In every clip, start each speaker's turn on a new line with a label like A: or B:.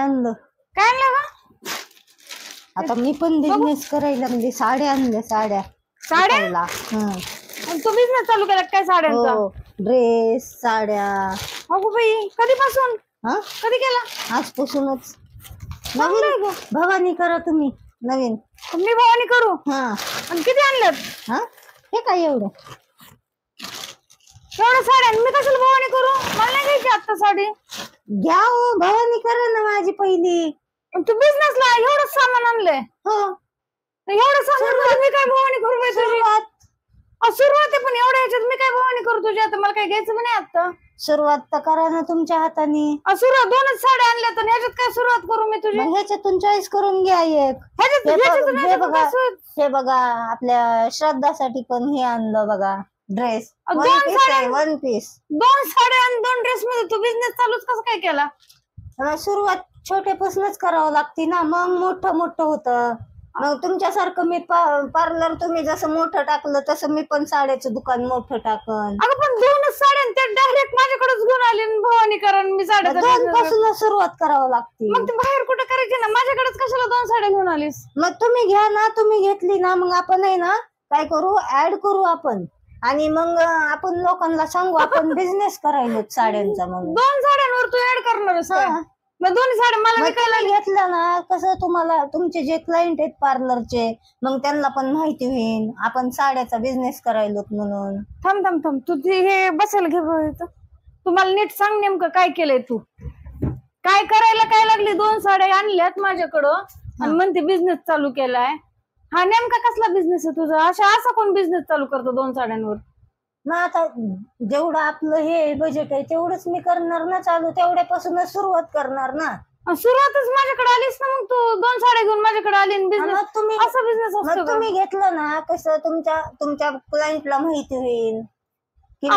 A: आणलं.
B: काय आणलं ग?
A: आता मी पण बिझनेस करायला लागले. साड्या आणल्या. साड्या
B: तू बिझनेस चालू केला काय साड्यांचा?
A: ड्रेस साड्या.
B: अगो बाई कधीपासून? कधी केला?
A: आजपासूनच. नवीन भवानी करा तुम्ही. नवीन
B: मी भवानी करू. आणि किती आणल्यात?
A: हे काय एवढं
B: साड्या? मी कशाला भवानी करू? मला नाही घ्यायची आता साडी.
A: घ्या हो, भवानी करा ना माझी पहिली.
B: तू बिझनेसला एवढं सामान आणलंय?
A: हो.
B: एवढं सामान मी काय भवानी करू बाई तुझी? सुरुवात आहे, पण एवढ्या ह्याच्यात मी काय भवानी करू तुझी? आता मला काय घ्यायचं नाही. आता
A: सुरुवात तर करा ना तुमच्या हाताने.
B: सुरुवात 2च साड्या आणल्या तर ह्याच्यात काय सुरुवात करू मी तुझी?
A: ह्याच्यातून चॉईस करून घ्या एक. हे बघा आपल्या श्रद्धासाठी पण हे आणलं बघा ड्रेस. 1 पीस.
B: 2 साड्या आणि 2 ड्रेस मध्ये तू बिझनेस चालूच कसं काय केला?
A: सुरुवात छोट्यापासूनच करावं लागते ना, मग मोठं मोठं होतं. मग तुमच्यासारखं मी पार्लर तुम्ही जसं मोठं टाकलं तसं मी पण साड्याचं दुकान मोठं टाकन.
B: अगं पण 2च साड्या त्या डायरेक्ट माझ्याकडेच घेऊन आले भवानी करण. मी साड्या
A: 2 पासूनच सुरुवात करावं लागते.
B: मग तू बाहेर कुठे करायची ना? माझ्याकडेच कशाला 2 साड्या घेऊन आलीस?
A: मग तुम्ही घ्या ना. तुम्ही घेतली ना मग आपण आहे ना काय करू, ऍड करू आपण. आणि मग आपण लोकांना सांगू आपण बिझनेस करायलो साड्यांचा. मग
B: 2 साड्यांवर तू ऍड करणार? मग 2 साड्या मला विकायला
A: घेतलं ना कसं तुम्हाला तुमचे जे क्लायंट आहेत पार्लरचे मग त्यांना पण माहिती होईल आपण साड्याचा बिझनेस करायलो म्हणून.
B: थांब तू हे बसायला घे. तुम्हाला नीट सांग नेमकं काय केलंय तू? काय करायला काय लागली? 2 साड्या आणल्यात माझ्याकडं आणि म्हणते बिझनेस चालू केलाय. हा नेमका कसला बिझनेस आहे तुझा? असा कोण बिझनेस चालू करतो 2 साड्यांवर?
A: ना आता जेवढं आपलं हे बजेट आहे तेवढंच मी करणार ना चालू. तेवढ्यापासूनच सुरुवात करणार ना.
B: सुरुवातच माझ्याकडे आलीस ना, मग तू 2 साड्या घेऊन माझ्याकडे आली. तुम्ही असा बिझनेस असतो?
A: तुम्ही घेतलं ना कसं तुमच्या क्लायंटला माहिती होईल की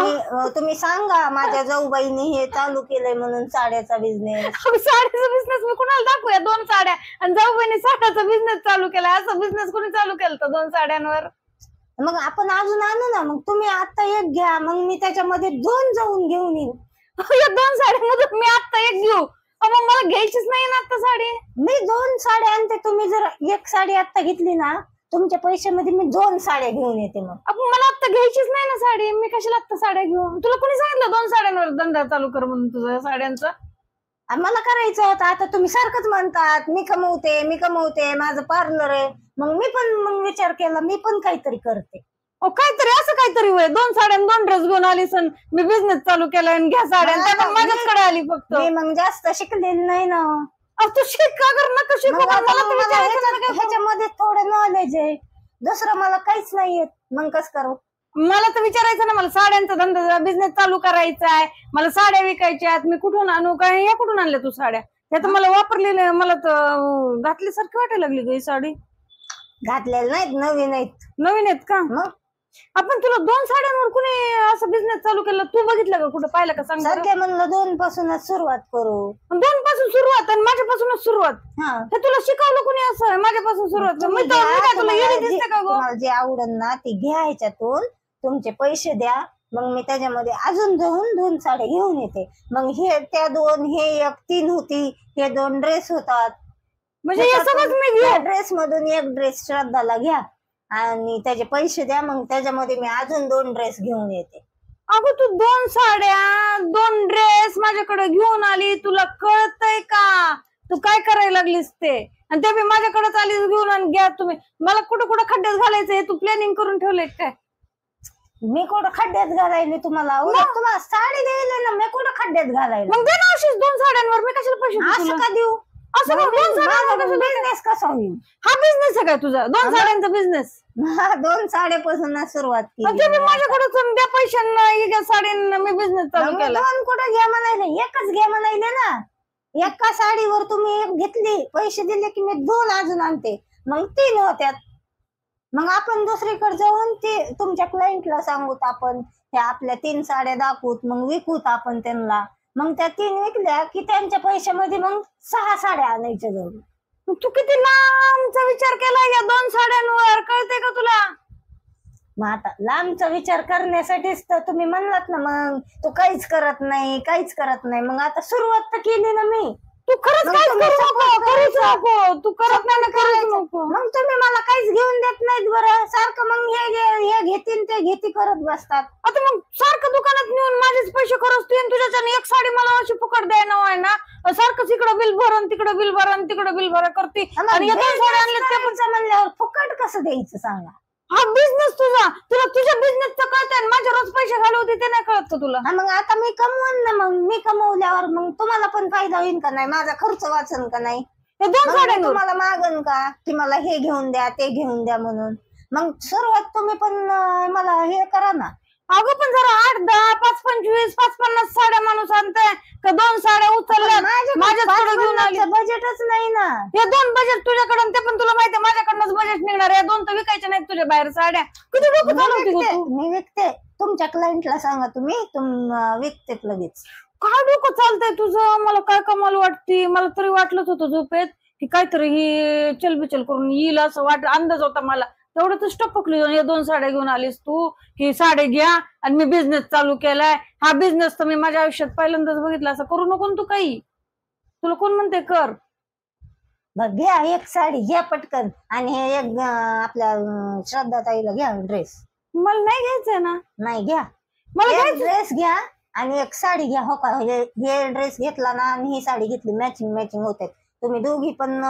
A: तुम्ही सांगा माझ्या जाऊबाईने हे चालू केलंय म्हणून साड्याचा बिझनेस.
B: साड्याचा बिझनेस मी कुणाला दाखवूया? 2 साड्या आणि जाऊबाईने साड्याचा बिझनेस चालू केलाय. असा बिझनेस कोणी चालू केला 2 साड्यांवर?
A: मग आपण अजून आणू ना. मग तुम्ही आता एक घ्या मग मी त्याच्यामध्ये 2 जाऊन घेऊन येईन.
B: या 2 साड्यांमधून मी आता एक घेऊ? मग मला घ्यायचीच नाही ना आता साडी.
A: मी 2 साड्या आणते. तुम्ही जर एक साडी आता घेतली ना तुमच्या पैशामध्ये मी 2 साड्या घेऊन येते. मग
B: मला आता घ्यायचीच नाही ना साडी. मी कशाला आता साड्या घेऊ? तुला कोणी सांगितलं 2 साड्यांवर धंदा चालू कर म्हणून तुझा साड्यांचा?
A: मला करायचं होतं. आता तुम्ही सारखंच म्हणतात मी कमवते माझं पार्लर आहे. मग मी पण विचार केला मी पण काहीतरी करते.
B: काहीतरी असं काहीतरी होय. 2 साड्या 2 ड्रेस घेऊन आलीस मी बिझनेस चालू केला आणि घ्या साड्या माझ्याकडे आली फक्त.
A: मी मग जास्त शिकलेली नाही ना.
B: तू शिक का कर नका शिकू.
A: ह्याच्यामध्ये थोडं नॉलेज आहे. दुसरं मला काहीच नाही येत. मग कसं करू?
B: मला तर विचारायचं ना. मला साड्यांचा धंदा बिझनेस चालू करायचा आहे. मला साड्या विकायच्या आहेत. मी कुठून आणू? काय या कुठून आणल्या तू साड्या? ह्या तर मला वापरलेल्या मला तर घातल्यासारखी वाटायला लागली ग ही साडी.
A: घातलेल्या नाहीत, नवीन
B: आहेत का? मग आपण तुला 2 साड्यांवर कुणी असं बिझनेस चालू केलं? तू बघितलं का? कुठं पाहिलं का? सांग.
A: म्हणलं 2 पासूनच सुरुवात करू.
B: 2 पासून सुरुवात आणि माझ्यापासूनच सुरुवात? हे तुला शिकवलं कुणी असं माझ्यापासून सुरुवात?
A: तुम्हाला जे आवडल ना ते घ्या. ह्याच्यातून तुमचे पैसे द्या. मग मी त्याच्यामध्ये अजून 2 साड्या घेऊन येते. मग हे त्या 2 हे 1 3 होती. हे 2 ड्रेस होतात.
B: म्हणजे हे सगळंच मी घेऊ?
A: ड्रेस मधून 1 ड्रेस श्रद्धाला घ्या आणि त्याचे पैसे द्या. मग त्याच्यामध्ये मी अजून 2 ड्रेस घेऊन येते.
B: अगं तू 2 साड्या 2 ड्रेस माझ्याकडे घेऊन आली. तुला कळतंय का तू काय करायला लागलीस ते? आणि ते मी माझ्याकडेच आली घेऊन आणि घ्या तुम्ही. मला कुठं खड्ड्यात घालायचं हे तू प्लॅनिंग करून ठेवलंय काय?
A: मी कुठं खड्ड्यात घालायले तुम्हाला? तुम्हाला साडी द्यायला ना. मी कुठं खड्ड्यात घालायला?
B: मग दे ना अशीच 2 साड्यांवर. मी कशाला पैसे
A: असं का देऊ?
B: असं
A: बिझनेस कसा होईल?
B: हा बिझनेस आहे काय तुझा? 2 साड्यांचा बिझनेस?
A: 2 साड्यापासून सुरुवात केली.
B: माझ्याकडे द्या पैशांना साड्यांना मी बिझनेस चालू केला.
A: 2 कुठं घ्या म्हणायले? 1च घ्या म्हणायले ना. एका साडीवर तुम्ही 1 घेतली पैसे दिले की मी 2 अजून आणते. मग 3 होत्यात. मग आपण दुसरीकडे जाऊन ते तुमच्या क्लायंटला सांगूत आपण ह्या आपल्या 3 साड्या दाखवूत. मग विकूत आपण त्यांना. मग त्या 3 विकल्या की त्यांच्या पैशामध्ये मग 6 साड्या आणायच्या जाऊन.
B: तू किती लांबचा विचार केला या 2 साड्यांवर? कळते का तुला?
A: मग आता लांबचा विचार करण्यासाठीच तर तुम्ही म्हणलात ना. मग तू काहीच करत नाही. मग आता सुरुवात तर केली ना मी.
B: तू खरंच
A: मग
B: काय
A: तुम्ही
B: करू नको,
A: support
B: करूच
A: करायचं.
B: नको, तू करत नाही ना, करूच
A: करायचं.
B: नको.
A: मग तुम्ही मला काहीच घेऊन देत नाहीत बरं, सारखं मग हे घेतील ते घेती करत बसतात.
B: आता मग सारखं दुकानात नेऊन माझेच पैसे खरंच तू तुझ्याच्याने एक साडी मला अशी फुकट द्यायला आहे ना, सारखंच इकडं बिल भरण तिकडं बिल भरण तिकडं बिल भरा करते.
A: मग
B: आणि या 2 साड्या आणल्या ते पण
A: करायचं म्हणल्यावर फुकट कसं द्यायचं सांगा.
B: हा बिझनेस तुझा, तुला तुझ्या बिझनेसचं कळतंय, माझे रोज पैसे घालवते ते नाही कळत का तुला?
A: हा, मग आता मी कमवून ना, मग मी कमवल्यावर मग तुम्हाला पण फायदा होईल का नाही, माझा खर्च वाचन का नाही.
B: हे 2
A: मग
B: साड्या
A: मी
B: घेऊन
A: तुम्हाला मागन का की मला हे घेऊन द्या ते घेऊन द्या म्हणून. मग सुरुवात तुम्ही पण मला हे करा ना.
B: अगं पण जरा 8, 10, 5, 25, 5, 50 साड्या माणूस आणताय का 2 साड्या उचलल्या माझ्याकडे घेऊन आली.
A: बजेटच नाही ना.
B: हे 2 बजेट तुझ्याकडून, ते पण तुला माहिती आहे माझ्याकडनंच बजेट निघणार. या 2 तर विकायच्या नाहीत तुझ्या बाहेर साड्या. किती डोकं चालवते गं तू?
A: मी विकते. तुमच्या क्लायंटला सांगा तुम्ही विकते लगेच.
B: काय डोकं चालतंय तुझं? मला काय कमाल वाटते. मला तरी वाटलंच होतं झोपेत की काहीतरी ही चलबिचल करून येईल असं अंदाज होता मला. तेवढं टपकली. या 2 साड्या घेऊन आलीस तू की साड्या घ्या आणि मी बिझनेस चालू केलाय. हा बिझनेस तर मी माझ्या आयुष्यात पहिल्यांदाच बघितला. असं करू नको तू काही. तुला कोण म्हणते कर?
A: बघ घ्या एक साडी घ्या पटकन आणि हे एक आपल्या श्रद्धाताईला घ्या ड्रेस.
B: मला नाही घ्यायचंय ना.
A: नाही घ्या,
B: मला
A: एक
B: घ्यायचं.
A: ड्रेस घ्या आणि एक साडी घ्या. हो का, हे ड्रेस घेतला ना आणि ही साडी घेतली, मॅचिंग मॅचिंग होते. तुम्ही दोघी पण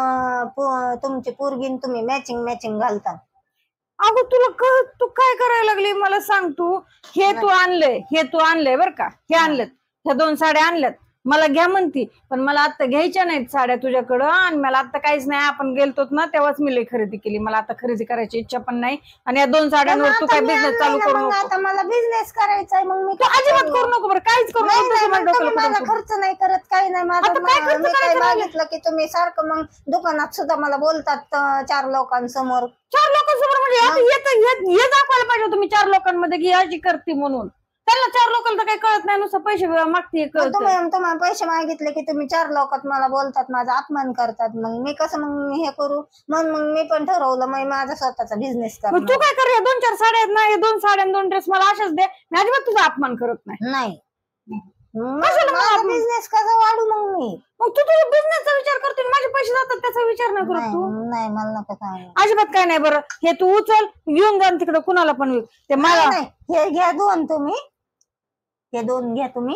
A: तुमची पोरगी तुम्ही मॅचिंग घालता.
B: अगं तू काय करायला लागली मला सांग. तू तू आणलंय बरं का. हे आणलेत, ह्या 2 साड्या आणल्यात. मला घ्या म्हणती, पण मला आता घ्यायच्या नाहीत साड्या तुझ्याकडं. आणि मला आता काहीच नाही. आपण गेलतो ना तेव्हाच मी लई खरेदी केली. मला आता खरेदी करायची इच्छा पण नाही. आणि या 2 साड्यांवर तू काय बिझनेस चालू करू नको.
A: आता मला बिझनेस करायचा आहे. मग मी
B: तू अजिबात करू नको बरं, काहीच करू नको. तुझं माझ्या डोक्याला
A: माझा
B: पडू नको.
A: खर्च नाही करत, काही नाही. माझं
B: आता काय खर्च
A: मी काय
B: करायचं राहिलं?
A: मागितलं की तुम्ही सारखं मग दुकानात सुद्धा मला बोलतात 4 लोकांसमोर.
B: 4 लोकांसमोर म्हणजे हे दाखवायला पाहिजे होतं मी 4 लोकांमध्ये की अशी करते म्हणून. त्याला 4 लोकांना तर काही कळत नाही, नुसतं पैसे मागते कळत.
A: तुम्हाला पैसे मागितले की तुम्ही 4 लोकात मला बोलतात, माझा अपमान करतात. मग मी कसं मग हे करू? मग मी पण ठरवलं मग माझा स्वतःचा बिझनेस
B: मग
A: करणार.
B: तू काय कर, 2-4 साड्या आहेत ना, हे 2 साड्या 2 ड्रेस मला अशाच दे. मी अजिबात तुझा अपमान करत नाही.
A: नाही.
B: कशाला मग आपण-
A: बिझनेस कसा वाढू मग मी?
B: मग तू तुझ्या बिझनेसचा विचार करते, माझे पैसे जातात त्याचा विचार नाही करत तू.
A: नाही मला नका सांगू.
B: अजिबात काय नाही. बरं हे तू उचल, घेऊन जा तिकडे कुणाला पण विक. ते मला
A: नाही, हे घ्या 2 तुम्ही. हे 2 घ्या तुम्ही.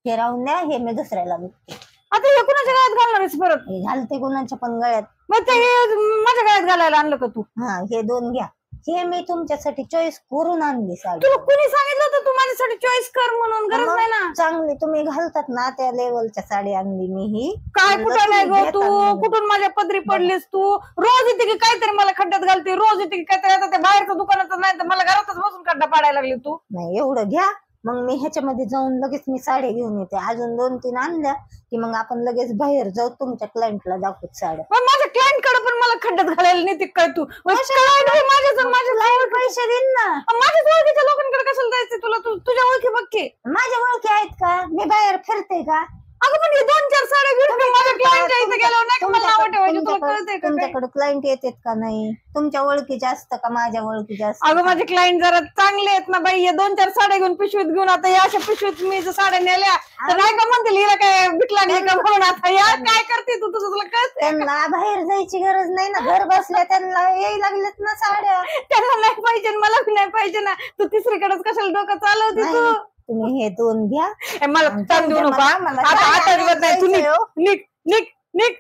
A: हे राहून द्या, हे मी दुसऱ्याला विकते.
B: आता हे कुणाच्या गळ्यात घालणार आहेस परत?
A: हे घालते कोणाच्या पण गळ्यात.
B: मग ते हे माझ्या गळ्यात घालायला आणलं का तू?
A: हा, हे 2 घ्या. हे मी तुमच्यासाठी चॉईस करून आणली साडी.
B: तुला कुणी सांगितलं होतं तू माझ्यासाठी चॉईस कर म्हणून? गरज नाही ना.
A: चांगली तुम्ही घालतात ना त्या लेवलच्या साडी आणली मी ही.
B: काय
A: म्हणलं
B: कुठं नाही
A: तुम्ही
B: गो तू?
A: घेता म्हणून.
B: कुठून माझ्या पदरी पडलीस तू? रोज येते की काहीतरी मला खड्ड्यात घालते, रोज येते की काहीतरी. आता ते बाहेरचं दुकानाचं नाही तर मला घरातच बसून खड्डा पाडायला लागली तू.
A: नाही एवढं घ्या. मग मी ह्याच्यामध्ये जाऊन लगेच मी साड्या घेऊन येते. अजून 2-3 आणल्या की मग आपण लगेच बाहेर जाऊ, तुमच्या क्लायंटला दाखवू साड्या.
B: पण माझ्या क्लायंट कडे पण मला खड्ड्यात घालायला नाही काय तू? माझ्या
A: पैसे देईन ना.
B: ओळखीच्या लोकांकडे कशाला जायचं तुला? तुझ्या ओळखी बघ की.
A: माझ्या ओळखी आहेत का? मी बाहेर फिरते का?
B: अगं पण हे 2-4 साड्या घेऊन मी माझ्या क्लायंटच्या इथे गेलो नाही का मला नाव ठेवायचे. तुला कळतंय का?
A: तुमच्याकडे क्लायंट येतात का नाही? तुमच्या ओळखीचे असतं का माझ्या ओळखीचे असतं?
B: अगं माझे क्लायंट जरा चांगले आहेत ना बाई. हे 2-4 साड्या घेऊन पिशवीत घेऊन आता या अशा पिशवीत मी जर साड्या नेल्या तर नाही का म्हणतील हिला काय भीक लागली का म्हणून. आता यार काय करते तू? तुझं तुला कळतंय?
A: त्यांना बाहेर जायची गरज नाही ना. घर बसल्या त्यांना यायला लागलेत ना साड्या.
B: त्यांना नाही पाहिजे, मला बी नाही पाहिजे ना. तू तिसरीकडेच कशाला डोकं चालवते तू?
A: तुम्ही हे 2 घ्या.
B: मला ताण देऊ नका. आता अजिबात नाही. तू निघ.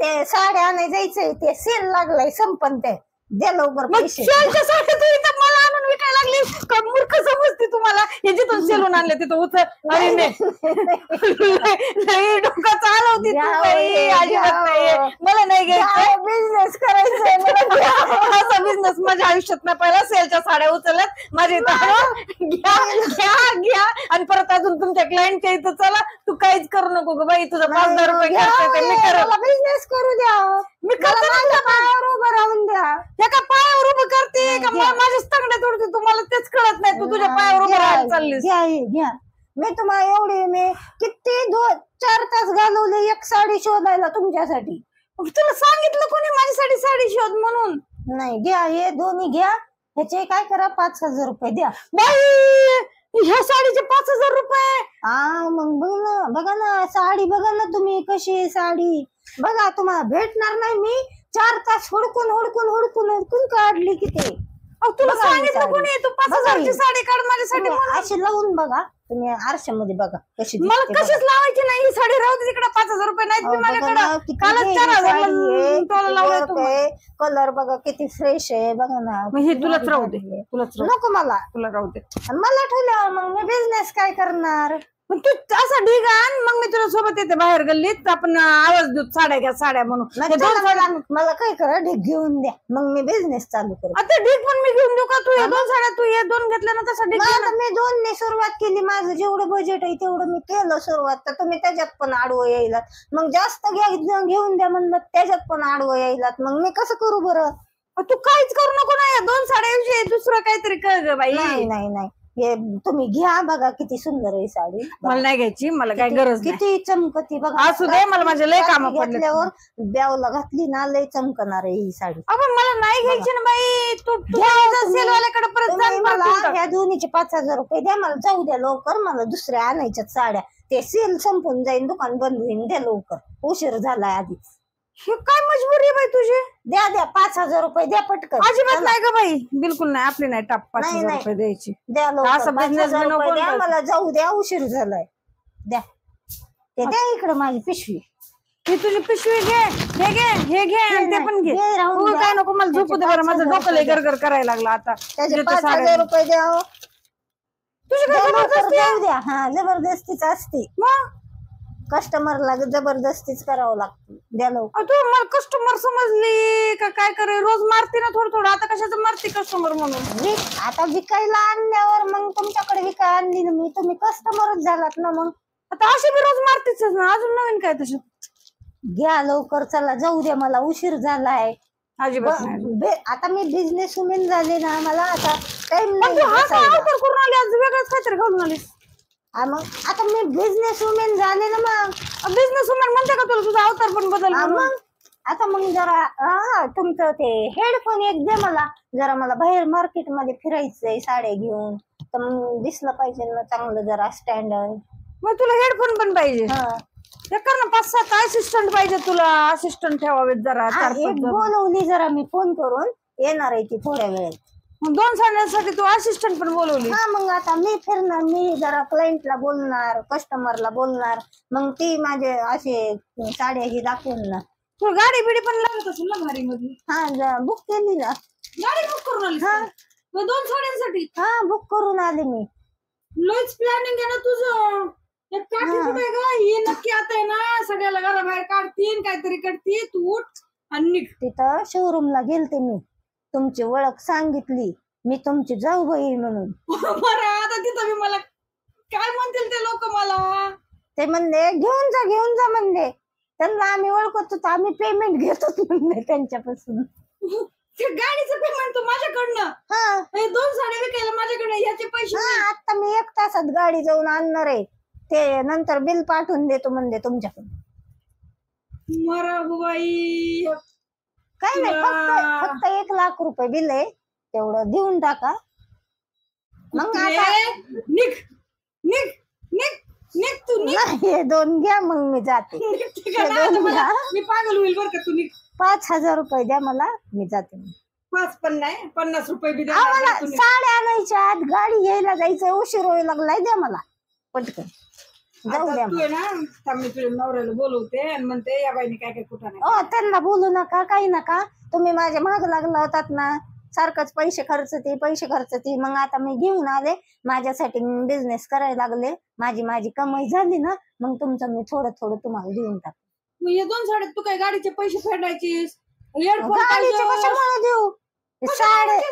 A: ते साड्या आणाय जायचंय, ते सेल लागलाय संपन. ते द्या लवकर
B: मग
A: पैसे.
B: सेलच्या साड्या तू इथं मला आणून विकायला लागली का? मूर्ख समजते तुम्हाला? हे जिथून सेलून आणले तिथं उचल. अरे नाही डोकं चालवते तू बाई. अजिबात नाही. मला नाही घ्यायचं.
A: बिझनेस करायचंय मला.
B: असा बिझनेस माझ्या आयुष्यात नाही पहिला. सेलच्या साड्या उचलल्यात माझ्या इथं. घ्या आणि परत अजून तुमच्या क्लायंटच्या इथं चला. तू काहीच करू नको ग बाई. तुझं 5,000 रुपये खर्च ते मी करत.
A: बिझनेस करू द्या.
B: मी करते ना.
A: पायावर उभं राहून द्या.
B: त्या का पायावर उभं करते का माझ्याच तंगड्यात उडते? तुम्हाला तेच कळत नाही. तू तुझ्या पायावर उभं राहायला चाललीस.
A: घ्या. मी तुम्हाला एवढी मी किती 2-4 तास घालवले एक साडी शोधायला तुमच्यासाठी.
B: तुला सांगितलं कोणी माझ्यासाठी साडी शोध म्हणून?
A: नाही घ्या, हे 2 घ्या. ह्याचे काय करा 5,000 रुपये द्या.
B: बाई ह्या साडीचे 5,000 रुपये.
A: हा मग बघा ना साडी बघा ना तुम्ही कशी आहे साडी. बघा तुम्हाला भेटणार नाही. मी 4 तास हुडकून हुडकून हुडकून हुडकून काढली की ते.
B: तुला
A: बघा ही
B: सांगितलं
A: साडी.
B: कोणी तू
A: बघा
B: 5,000ची
A: ही.
B: साडी काढ माझ्यासाठी
A: तुम्ही
B: म्हणून?
A: अशी लावून बघा तुम्ही आरशामध्ये बघा कशी
B: मला
A: दिसते बघा.
B: कशीच लावायची नाही ही साडी. राहू दे तिकडे. 5,000 रुपये नाहीत
A: अहो, बघा ना,
B: माझ्याकडे.
A: किती
B: कालच
A: भारी
B: 4,000
A: साडी आहे,
B: तोला
A: किती
B: लावलंय
A: work
B: तुम्ही.
A: आहे. कलर बघा किती फ्रेश आहे बघा ना.
B: मग हे
A: किती
B: तुलाच
A: भारी
B: राहू दे.
A: साडी आहे.
B: तुलाच राहू
A: नको मला.
B: तुला राहू दे.
A: आणि मला ठेवल्यावर मग मी बिझनेस काय करणार.
B: पण तू असा ढीग आण मग मी तुला सोबत येते बाहेर गल्लीत. आपण आवाज देऊ साड्या घ्या साड्या म्हणून.
A: मग
B: हे दोन
A: चला मला काय करा ढीग घेऊन द्या मग मी बिझनेस चालू करू.
B: आता ढीग पण मी घेऊन देऊ का? तू हे 2 साड्या तू हे 2 घेतल्या ना तसा ढीग
A: मग
B: घे
A: आता
B: ना.
A: मी 2 ने सुरुवात केली. माझं जेवढं बजेट आहे तेवढं मी केलं सुरुवात. तर तुम्ही त्याच्यात पण आडवं यायलात. मग जास्त घेऊन द्या म्हणलं त्याच्यात पण आडवं यायलात. मग मी कसं करू बरं.
B: तू काहीच करू नको ना. या 2 साड्याविषयी दुसरं काहीतरी कर ग बाई.
A: नाही नाही नाही हे तुम्ही घ्या बघा किती सुंदर आहे साडी.
B: मला नाही घ्यायची. मला काही गरज नाही.
A: किती चमकती बघा.
B: असू दे. मला माझे लय काम पडले.
A: घेतल्यावर ब्यावला घातली ना लय चमकणार आहे ही साडी.
B: आपण मला नाही घ्यायची ना बाई. तू सेलवाल्याकडे परत
A: तुम्ही
B: जा
A: मला
B: परत उलट.
A: ह्या दोन्हीचे 5,000 रुपये द्या. मला जाऊ द्या लवकर. मला दुसऱ्या आणायच्यात साड्या. ते सेल संपून जाईन दुकान बंद होईन. द्या लवकर. उशीर झालाय आधीच.
B: हे काय मजबुरी आहे बाई तुझी.
A: द्या 5,000 रुपये द्या पटकन.
B: अजिबात नाही ग बाई. बिलकुल नाही. आपली नाही टाप 5,000
A: नाही.
B: रुपये द्यायची.
A: द्या लवकर.
B: असं business
A: 5,000
B: नको
A: रुपये द्या.
B: कोण
A: मला जाऊ द्या उशीर झालाय. द्या ते द्या इकडे माझी पिशवी.
B: ही तुझी पिशवी घे. हे घे. हे घे आणि ते पण घे.
A: हे राहून
B: तू
A: द्या.
B: काय नको मला झोपू दे बरं. माझं
A: 5,000
B: डोकं लय गरगर करायला लागलं आता.
A: त्याचे
B: देतो
A: 5,000
B: साड्या.
A: रुपये द्या हो.
B: तुझी काय
A: द्या लवकर,
B: जबरदस्ती आहे?
A: जाऊ द्या. हा जबरदस्तीच असते.
B: मग?
A: कस्टमरला जबरदस्तीच करावं लागतं. द्या लवकर.
B: तू मला कस्टमर समजली का काय करे? रोज मारते ना थोडं थोडं. आता कशाचं मारते कस्टमर म्हणून?
A: आता विकायला आणल्यावर मग तुमच्याकडे विकाय आणली ना मी. तुम्ही कस्टमरच झालात ना मग.
B: आता अशी मी रोज मारतेच ना. अजून नवीन काय तसं?
A: घ्या लवकर चला जाऊ द्या. मला उशीर झालाय.
B: अजिबात नाही.
A: आता मी बिझनेस वुमेन झाले ना. मला आता टाइम
B: पण
A: नाही
B: तू हा काय
A: बसायला.
B: अवतार करून आली आज? वेगळंच काहीतरी घालून आलीस.
A: मग आता मी बिझनेस वुमेन झाले ना मग.
B: बिझनेस वुमन म्हणते का तुला तुझा अवतार पण बदल म्हणून?
A: मग आता मग जरा तुमचं ते हेडफोन एक दे मला. जरा मला बाहेर मार्केट मध्ये फिरायचंय साड्या घेऊन. तर मग दिसलं पाहिजे ना चांगलं जरा स्टँडर्ड.
B: मग तुला हेडफोन पण पाहिजे. हे कर ना. 5-7 असिस्टंट पाहिजे तुला. असिस्टंट ठेवावेत जरा 4-5
A: एक
B: जण.
A: बोलवली जरा मी फोन करून. येणार आहे ती थोड्या वेळेत.
B: मग 2 साड्यांसाठी तू असिस्टंट पण बोलवली.
A: हा मग आता मी फिरणार. मी जरा क्लायंटला बोलणार कस्टमरला बोलणार. मग ती माझे असे साड्या ही दाखवून ना.
B: तू गाडी बिडी पण लागत असेल ना भारी मध्ये.
A: हा बुक केली ना.
B: गाडी बुक करून आली.
A: हा.
B: मग 2 साड्यांसाठी
A: हा बुक करून आले मी.
B: लयच प्लॅनिंग आहे ना तुझं. एक काठी कुठे ग? ही नक्की आता आहे ना सगळ्याला घराबाहेर काढतील काहीतरी करतील. तू उठ आणि निघ.
A: तिथं शोरूमला गेलते मी. तुमची ओळख सांगितली. मी तुमची जाऊबाई म्हणून.
B: बरं आता तिथं मी मला काय म्हणतील ते लोक मला?
A: ते म्हणले घेऊन जा म्हणले. त्यांना आम्ही ओळखत होतो. आम्ही पेमेंट घेत होतो म्हणले त्यांच्यापासून.
B: ते गाडीचं पेमेंट तू माझ्याकडनं.
A: हा
B: हे 2 साड्या विकायला माझ्याकडे याचे पैसे नाही.
A: आता मी 1 तासात गाडी जाऊन आणणार आहे. ते नंतर बिल पाठवून देतो म्हणले तुमच्याकडे.
B: मरा बाई.
A: काय नाही फक्त 1 लाख रुपये बिल आहे. तेवढं देऊन टाका. मग आता
B: निघ निघ निघ निघ तू निघ.
A: नाही हे 2 घ्या मग मी जाते.
B: ठीक आहे ना, आता मला- मी पागल होईल बरं का. तू निघ.
A: 5,000 रुपये द्या मला. मी जाते.
B: 5 पण नाही 50 रुपये बी द्या.
A: आम्हाला साड्या आणायच्या आत गाडी घ्यायला जायचंय. उशीर होईल लागलाय. द्या मला पटकन. जाऊ द्या.
B: तू आहे ना. थांब मी तुझ्या नवऱ्याला बोलवते आणि म्हणते या बाईने काय काय कुठं नाही.
A: त्यांना बोलू नका काही नका. तुम्ही माझ्या माग लागला होतात ना. सारखंच पैसे खर्चती. मग आता मी घेऊन आले. माझ्यासाठी बिझनेस करायला लागले. माझी कमाई झाली ना. मग तुमचं मी थोडं तुम्हाला देऊन टाक.
B: मग या 2 साड्यात तू काय गाडीचे पैसे फेडायचीस?
A: गाडीचे कशामुळे देऊ.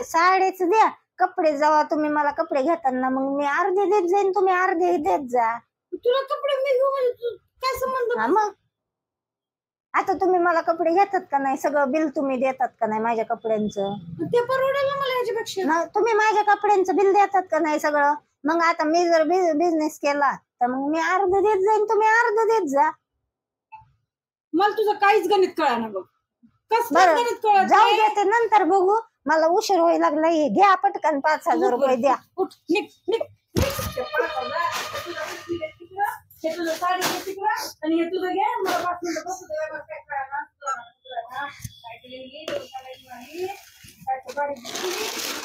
A: साडेच द्या. कपडे जेव्हा तुम्ही मला कपडे घेताना मग मी अर्धे देत जाईन. तुम्ही अर्धे देत जा.
B: तुला कपडे मी घेऊ म्हणजे काय संबंध?
A: मग आता तुम्ही मला कपडे घेतात का नाही. सगळं बिल तुम्ही देतात का नाही माझ्या कपड्यांचं.
B: ते परवडेल ना मला याच्यापेक्षा.
A: तुम्ही माझ्या कपड्यांचं बिल देतात का नाही सगळं. मग आता मी जर बिझनेस केला तर मग मी अर्ध देत जाईन. तुम्ही अर्ध देत जा.
B: मला तुझं काहीच गणित कळा ना बघ.
A: बरं
B: गणित कळत
A: जाऊ
B: नाही.
A: द्या. ते नंतर बघू. मला उशीर होईल लागला. घ्या पटकन 5,000 रुपये द्या.
B: उठ निघ निघ निघ. ते 5,000 तुला पैसे दे तिकडं, हे तुझं साडी घे तिकडं आणि हे तुझं घे. मला 5 मिनिटं बसू दे. मला काय कळणार तुला काय केलेली काय गाडी घेतली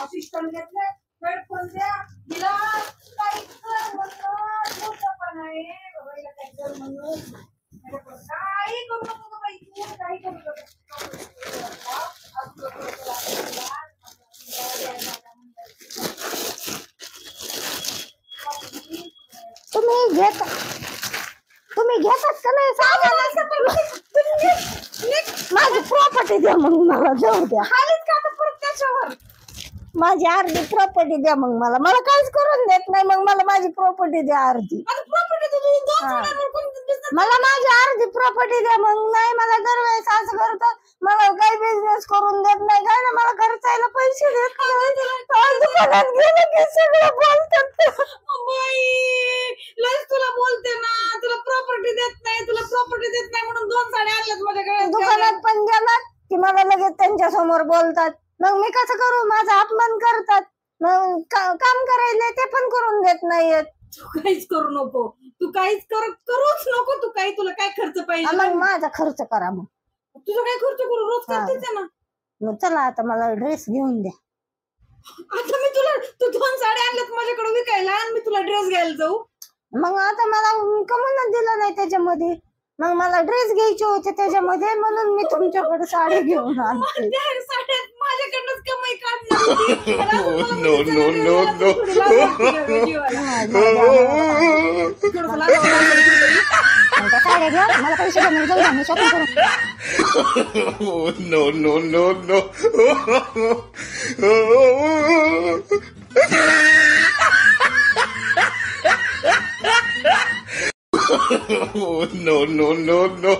B: असिस्टंट घेतलं हेडफोन द्या तिला काही कर म्हणलं मोठं पण आहे बाबाईला काय कर म्हणून काही करू नको बाई तू काही करू नको
A: तुम्ही घेतात का नाही सांगा ना. माझी प्रॉपर्टी द्या मग मला जाऊ द्या.
B: खालीच का आता परत त्याच्यावर
A: माझी अर्धी प्रॉपर्टी द्या मग मला काहीच करून देत नाही. मग मला माझी प्रॉपर्टी द्या अर्धी.
B: आता प्रॉपर्टी तुझी
A: मला माझी अर्धी प्रॉपर्टी द्या. मग नाही मला दरवेळेस असं करतात. मला काही बिझनेस करून देत नाही काय ना. मला खर्चायला पैसे देत नाही. दुकानात गेलं की सगळं बोलतात.
B: तुला बोलते ना तुला प्रॉपर्टी देत नाही म्हणून 2 साड्या आणल्यात माझ्याकडे.
A: दुकानात पण गेलात की मला लगेच त्यांच्या समोर बोलतात. मग मी कसं करू. माझा अपमान करतात. मग काम करायला ते पण करून देत नाहीयेत.
B: तू काहीच करू नको. तू काहीच करूच नको. तू काही तुला काय खर्च पाहिजे
A: मग माझा खर्च करा. मग
B: तुझा काय खर्च करू रोज करतेच ना.
A: मग चला आता मला ड्रेस घेऊन द्या.
B: आता मी तुला तू 2 साड्या आणल्यात माझ्याकडे विकायला आणि मी तुला ड्रेस घ्यायला जाऊ.
A: मग आता मला कमूनच दिलं नाही त्याच्यामध्ये. मग मला ड्रेस घ्यायचे होते त्याच्यामध्ये म्हणून मी तुमच्याकडे साडी घेऊन आणते.
B: त्या साड्यात माझ्याकडनंच कमाई काढणार होती.
C: No, no, no, no.
A: त्या साड्या घ्या मला पैसे द्या. मी जाऊ मी शॉपिंग करू.
C: No, no, no, no. No, no, no, no.